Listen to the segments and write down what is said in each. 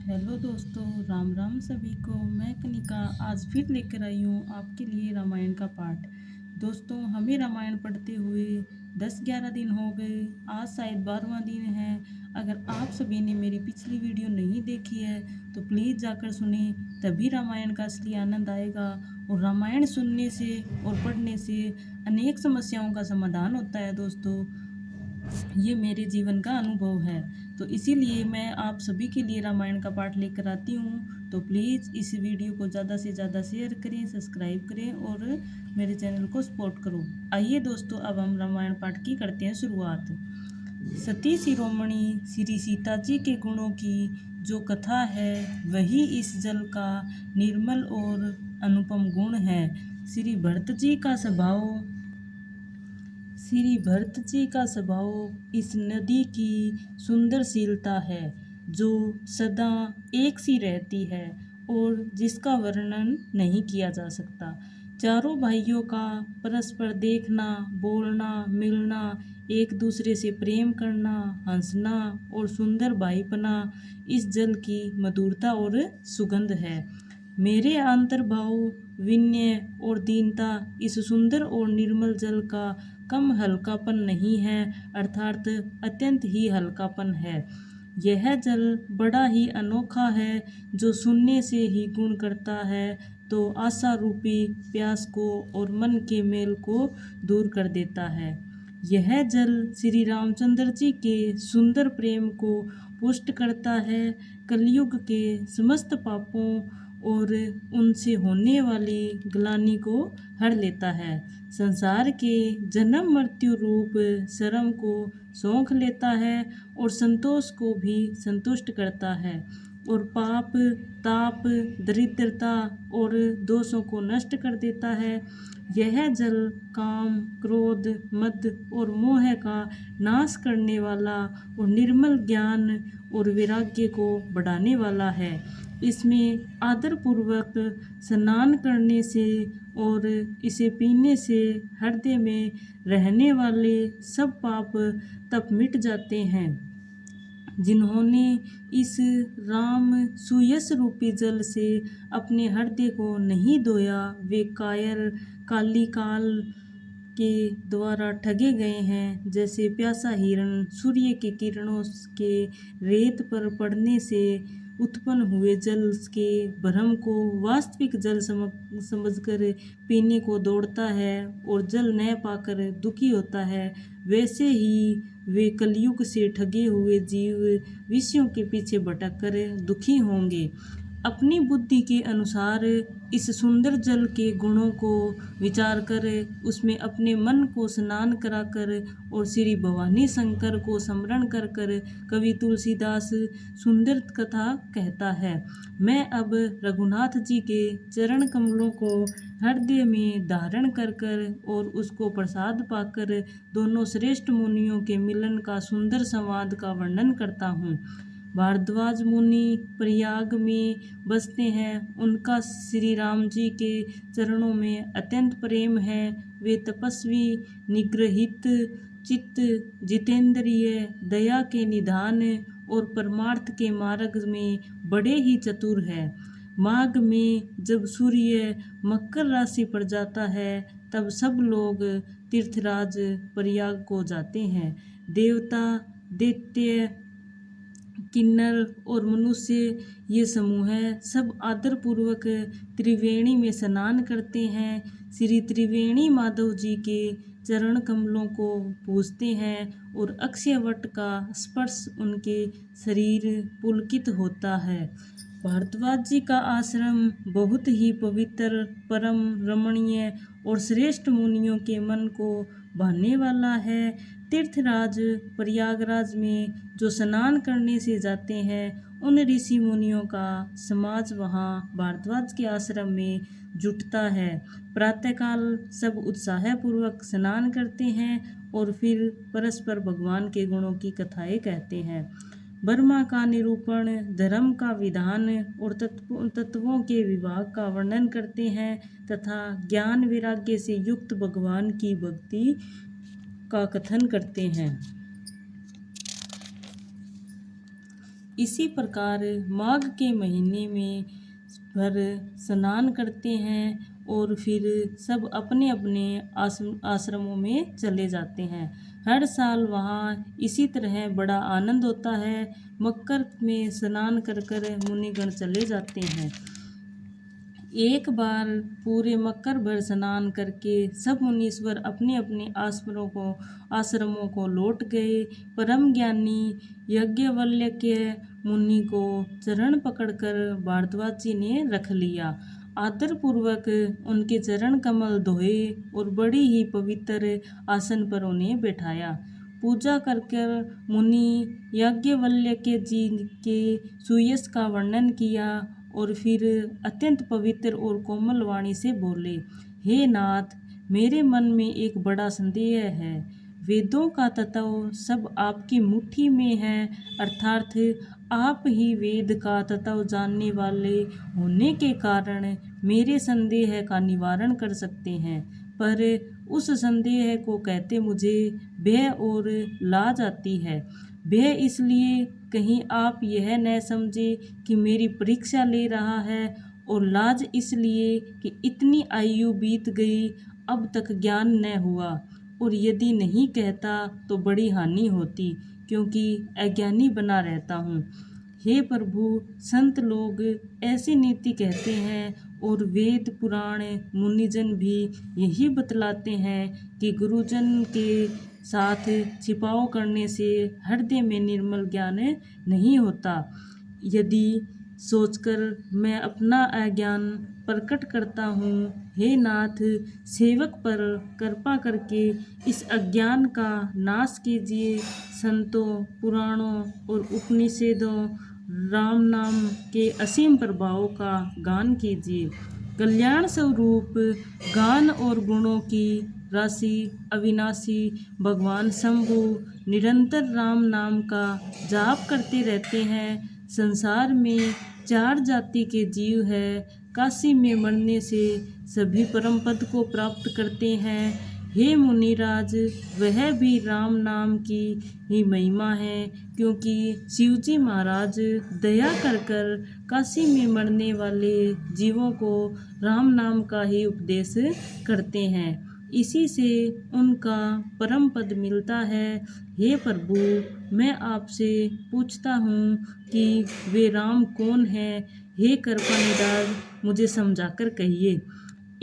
Hello दोस्तों, राम राम सभी को। मैं कनिका आज फिर लेकर आई हूँ आपके लिए रामायण का पाठ। दोस्तों, हमें रामायण पढ़ते हुए 10-11 दिन हो गए। आज शायद 12वां दिन है। अगर आप सभी ने मेरी पिछली वीडियो नहीं देखी है तो प्लीज़ जाकर सुने, तभी रामायण का असली आनंद आएगा। और रामायण सुनने से और पढ़ने से अनेक समस्याओं का समाधान होता है दोस्तों। ये मेरे जीवन का अनुभव है, तो इसीलिए मैं आप सभी के लिए रामायण का पाठ लेकर आती हूँ। तो प्लीज़ इस वीडियो को ज़्यादा से ज़्यादा शेयर करें, सब्सक्राइब करें और मेरे चैनल को सपोर्ट करो। आइए दोस्तों, अब हम रामायण पाठ की करते हैं शुरुआत। सती शिरोमणि श्री सीता जी के गुणों की जो कथा है, वही इस जल का निर्मल और अनुपम गुण है। श्री भरत जी का स्वभाव श्री भरत जी का स्वभाव इस नदी की सुंदरशीलता है, जो सदा एक सी रहती है और जिसका वर्णन नहीं किया जा सकता। चारों भाइयों का परस्पर देखना, बोलना, मिलना, एक दूसरे से प्रेम करना, हंसना और सुंदर भाईपना इस जल की मधुरता और सुगंध है। मेरे अंतर्भाव, विनय और दीनता इस सुंदर और निर्मल जल का कम हल्कापन नहीं है, अर्थात अत्यंत ही हल्कापन है। यह जल बड़ा ही अनोखा है, जो सुनने से ही गुण करता है तो आशा रूपी प्यास को और मन के मेल को दूर कर देता है। यह जल श्री रामचंद्र जी के सुंदर प्रेम को पुष्ट करता है, कलयुग के समस्त पापों और उनसे होने वाली ग्लानि को हर लेता है, संसार के जन्म मृत्यु रूप श्रम को सौंख लेता है और संतोष को भी संतुष्ट करता है और पाप, ताप, दरिद्रता और दोषों को नष्ट कर देता है। यह जल काम, क्रोध, मद और मोह का नाश करने वाला और निर्मल ज्ञान और वैराग्य को बढ़ाने वाला है। इसमें आदरपूर्वक स्नान करने से और इसे पीने से हृदय में रहने वाले सब पाप तप मिट जाते हैं। जिन्होंने इस राम सुयस रूपी जल से अपने हृदय को नहीं धोया, वे कायर काली काल के द्वारा ठगे गए हैं। जैसे प्यासा हिरण सूर्य के किरणों के रेत पर पड़ने से उत्पन्न हुए जल के भ्रम को वास्तविक जल समझकर पीने को दौड़ता है और जल न पाकर दुखी होता है, वैसे ही वे कलयुग से ठगे हुए जीव विषयों के पीछे भटक कर दुखी होंगे। अपनी बुद्धि के अनुसार इस सुंदर जल के गुणों को विचार कर उसमें अपने मन को स्नान कराकर और श्री भवानी शंकर को स्मरण कर कर कवि तुलसीदास सुंदर कथा कहता है। मैं अब रघुनाथ जी के चरण कमलों को हृदय में धारण कर कर और उसको प्रसाद पाकर दोनों श्रेष्ठ मुनियों के मिलन का सुंदर संवाद का वर्णन करता हूँ। भारद्वाज मुनि प्रयाग में बसते हैं। उनका श्री राम जी के चरणों में अत्यंत प्रेम है। वे तपस्वी, निग्रहित चित्त, जितेंद्रिय, दया के निधान और परमार्थ के मार्ग में बड़े ही चतुर है। माघ में जब सूर्य मकर राशि पर जाता है, तब सब लोग तीर्थराज प्रयाग को जाते हैं। देवता, दैत्य, किन्नर और मनुष्य, ये समूह है, सब आदरपूर्वक त्रिवेणी में स्नान करते हैं। श्री त्रिवेणी माधव जी के चरण कमलों को पूजते हैं और अक्षय वट का स्पर्श उनके शरीर पुलकित होता है। भारद्वाज जी का आश्रम बहुत ही पवित्र, परम रमणीय और श्रेष्ठ मुनियों के मन को भाने वाला है। तीर्थराज प्रयागराज में जो स्नान करने से जाते हैं, उन ऋषि मुनियों का समाज वहाँ भारद्वाज के आश्रम में जुटता है। प्रातःकाल सब उत्साहपूर्वक स्नान करते हैं और फिर परस्पर भगवान के गुणों की कथाएं कहते हैं। ब्रह्मा का निरूपण, धर्म का विधान और तत्वों के विभाग का वर्णन करते हैं तथा ज्ञान वैराग्य से युक्त भगवान की भक्ति का कथन करते हैं। इसी प्रकार माघ के महीने में भर स्नान करते हैं और फिर सब अपने अपने आश्रमों में चले जाते हैं। हर साल वहाँ इसी तरह बड़ा आनंद होता है। मकर में स्नान कर कर मुनिगण चले जाते हैं। एक बार पूरे मकर भर स्नान करके सब मुनीश्वर अपने अपने आश्रमों को लौट गए। परम ज्ञानी यज्ञवल्क्य मुनि को चरण पकड़कर भारद्वाज जी ने रख लिया। आदर पूर्वक उनके चरण कमल धोए और बड़ी ही पवित्र आसन पर उन्हें बैठाया। पूजा कर मुनि याज्ञवल्क्य जी के सुयश का वर्णन किया और फिर अत्यंत पवित्र और कोमल वाणी से बोले, हे नाथ, मेरे मन में एक बड़ा संदेह है। वेदों का तत्व सब आपकी मुट्ठी में है, अर्थात आप ही वेद का तत्व जानने वाले होने के कारण मेरे संदेह का निवारण कर सकते हैं। पर उस संदेह को कहते मुझे भय और लाज आती है। भय इसलिए कहीं आप यह न समझे कि मेरी परीक्षा ले रहा है, और लाज इसलिए कि इतनी आयु बीत गई अब तक ज्ञान न हुआ, और यदि नहीं कहता तो बड़ी हानि होती, क्योंकि अज्ञानी बना रहता हूँ। हे प्रभु, संत लोग ऐसी नीति कहते हैं और वेद पुराण मुनिजन भी यही बतलाते हैं कि गुरुजन के साथ छिपाव करने से हृदय में निर्मल ज्ञान नहीं होता। यदि सोचकर मैं अपना अज्ञान प्रकट करता हूँ, हे नाथ, सेवक पर कृपा करके इस अज्ञान का नाश कीजिए। संतों, पुराणों और उपनिषदों राम नाम के असीम प्रभाव का गान कीजिए। कल्याण स्वरूप गान और गुणों की राशि अविनाशी भगवान शंभु निरंतर राम नाम का जाप करते रहते हैं। संसार में 4 जाति के जीव है। काशी में मरने से सभी परम पद को प्राप्त करते हैं। हे मुनिराज, वह भी राम नाम की ही महिमा है, क्योंकि शिवजी महाराज दया कर कर काशी में मरने वाले जीवों को राम नाम का ही उपदेश करते हैं। इसी से उनका परम पद मिलता है। हे प्रभु, मैं आपसे पूछता हूँ कि वे राम कौन है? हे कृपानिधान, मुझे समझाकर कहिए।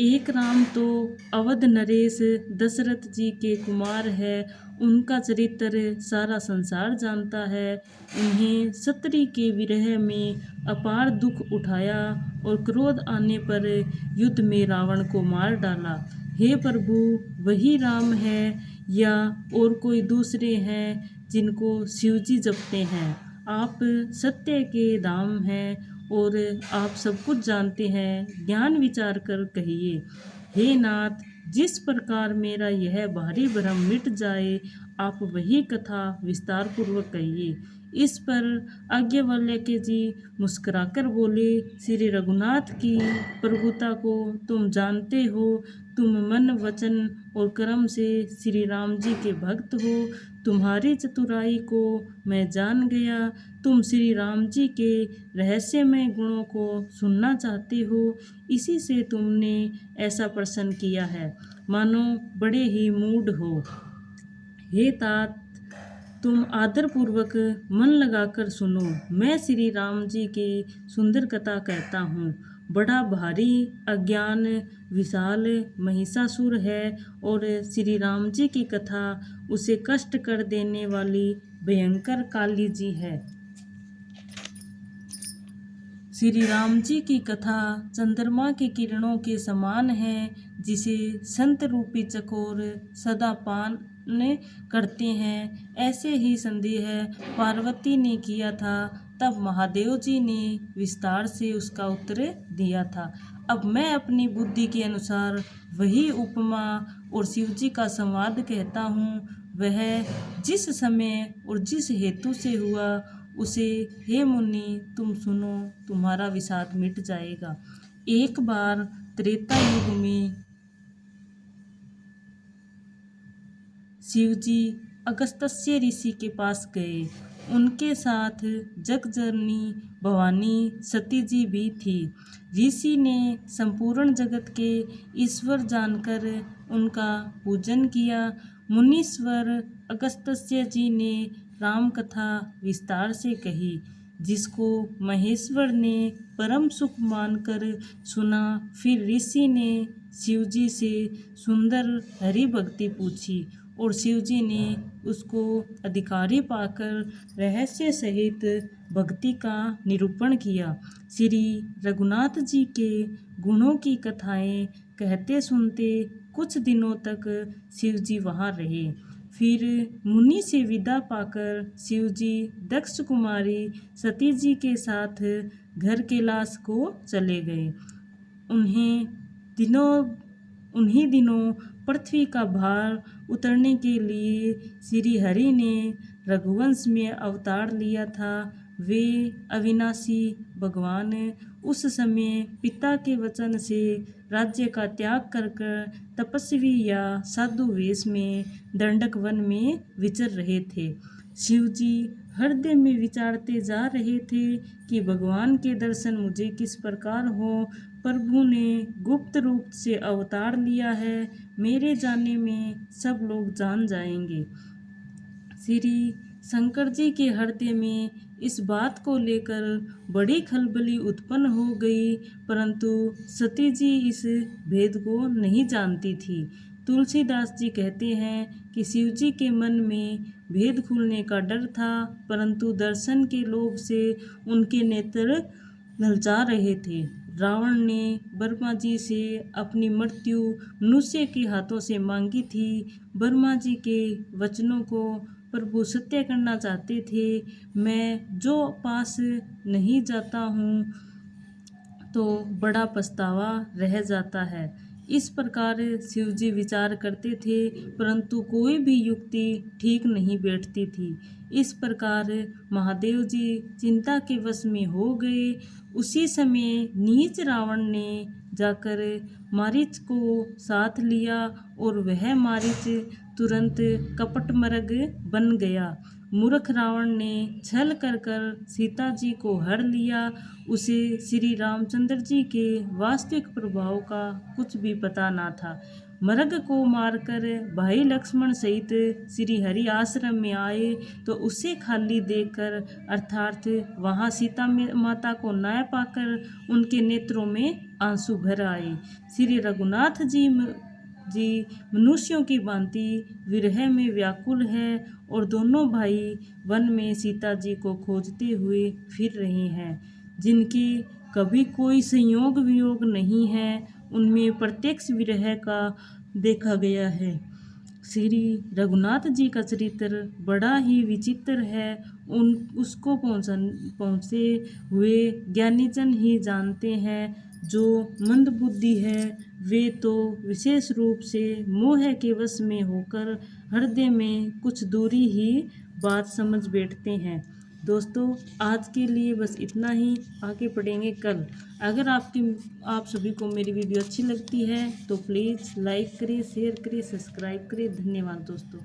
एक राम तो अवध नरेश दशरथ जी के कुमार है। उनका चरित्र सारा संसार जानता है। उन्हें सत्री के विरह में अपार दुख उठाया और क्रोध आने पर युद्ध में रावण को मार डाला। हे प्रभु, वही राम है या और कोई दूसरे हैं जिनको शिवजी जपते हैं? आप सत्य के धाम हैं और आप सब कुछ जानते हैं। ज्ञान विचार कर कहिए। हे नाथ, जिस प्रकार मेरा यह भारी भ्रम मिट जाए, आप वही कथा विस्तार पूर्वक कहिए। इस पर याज्ञवल्क्य जी मुस्कुराकर बोले, श्री रघुनाथ की प्रभुता को तुम जानते हो। तुम मन वचन और कर्म से श्री राम जी के भक्त हो। तुम्हारी चतुराई को मैं जान गया। तुम श्री राम जी के रहस्यमय गुणों को सुनना चाहते हो, इसी से तुमने ऐसा प्रश्न किया है, मानो बड़े ही मूढ़ हो। हे तात, तुम आदरपूर्वक मन लगाकर सुनो। मैं श्री राम जी की सुंदर कथा कहता हूँ। बड़ा भारी अज्ञान विशाल महिषासुर है और श्री राम जी की कथा उसे कष्ट कर देने वाली भयंकर काली जी है। श्री राम जी की कथा चंद्रमा के किरणों के समान है, जिसे संत रूपी चकोर सदा पान करते हैं। ऐसे ही संदेह पार्वती ने किया था, तब महादेव जी ने विस्तार से उसका उत्तर दिया था। अब मैं अपनी बुद्धि के अनुसार वही उपमा और शिवजी का संवाद कहता हूँ। वह जिस समय और जिस हेतु से हुआ, उसे हे मुनि तुम सुनो, तुम्हारा विषाद मिट जाएगा। एक बार त्रेता युग में शिवजी अगस्त्य ऋषि के पास गए उनके साथ जगजननी भवानी सती जी भी थी। ऋषि ने संपूर्ण जगत के ईश्वर जानकर उनका पूजन किया। मुनीश्वर अगस्त्य जी ने राम कथा विस्तार से कही, जिसको महेश्वर ने परम सुख मानकर सुना। फिर ऋषि ने शिव जी से सुंदर हरि भक्ति पूछी और शिव जी ने उसको अधिकारी पाकर रहस्य सहित भक्ति का निरूपण किया। श्री रघुनाथ जी के गुणों की कथाएं कहते सुनते कुछ दिनों तक शिव जी वहाँ रहे। फिर मुनि से विदा पाकर शिव जी दक्ष कुमारी सती जी के साथ घर कैलाश को चले गए। उन्हीं दिनों पृथ्वी का भार उतरने के लिए श्री हरि ने रघुवंश में अवतार लिया था। वे अविनाशी भगवान उस समय पिता के वचन से राज्य का त्याग कर तपस्वी या साधु वेश में दंडक वन में विचर रहे थे। शिव जी हृदय में विचारते जा रहे थे कि भगवान के दर्शन मुझे किस प्रकार हो। प्रभु ने गुप्त रूप से अवतार लिया है, मेरे जाने में सब लोग जान जाएंगे। श्री शंकर जी के हृदय में इस बात को लेकर बड़ी खलबली उत्पन्न हो गई, परंतु सती जी इस भेद को नहीं जानती थी। तुलसीदास जी कहते हैं कि शिव जी के मन में भेद खुलने का डर था, परंतु दर्शन के लोभ से उनके नेत्र ललचा रहे थे। रावण ने ब्रह्मा जी से अपनी मृत्यु मनुष्य के हाथों से मांगी थी। ब्रह्मा जी के वचनों को प्रभु सत्य करना चाहते थे। मैं जो पास नहीं जाता हूँ तो बड़ा पछतावा रह जाता है। इस प्रकार शिव जी विचार करते थे, परंतु कोई भी युक्ति ठीक नहीं बैठती थी। इस प्रकार महादेव जी चिंता के वश में हो गए। उसी समय नीच रावण ने जाकर मारीच को साथ लिया और वह मारीच तुरंत कपट मृग बन गया। मूर्ख रावण ने छल कर सीता जी को हर लिया। उसे श्री रामचंद्र जी के वास्तविक प्रभाव का कुछ भी पता ना था। मृग को मारकर भाई लक्ष्मण सहित श्री हरि आश्रम में आए तो उसे खाली देखकर अर्थात वहाँ सीता माता को न पाकर उनके नेत्रों में आंसू भर आए। श्री रघुनाथ जी मनुष्यों की भांति विरह में व्याकुल है और दोनों भाई वन में सीता जी को खोजते हुए फिर रहे हैं। जिनकी कभी कोई संयोग वियोग नहीं है, उनमें प्रत्यक्ष विरह का देखा गया है। श्री रघुनाथ जी का चरित्र बड़ा ही विचित्र है। उसको पहुँचे हुए ज्ञानीजन ही जानते हैं। जो मंदबुद्धि है वे तो विशेष रूप से मोह के वश में होकर हृदय में कुछ दूरी ही बात समझ बैठते हैं। दोस्तों, आज के लिए बस इतना ही, आगे पढ़ेंगे कल। अगर आप सभी को मेरी वीडियो अच्छी लगती है तो प्लीज़ लाइक करें, शेयर करें, सब्सक्राइब करें। धन्यवाद दोस्तों।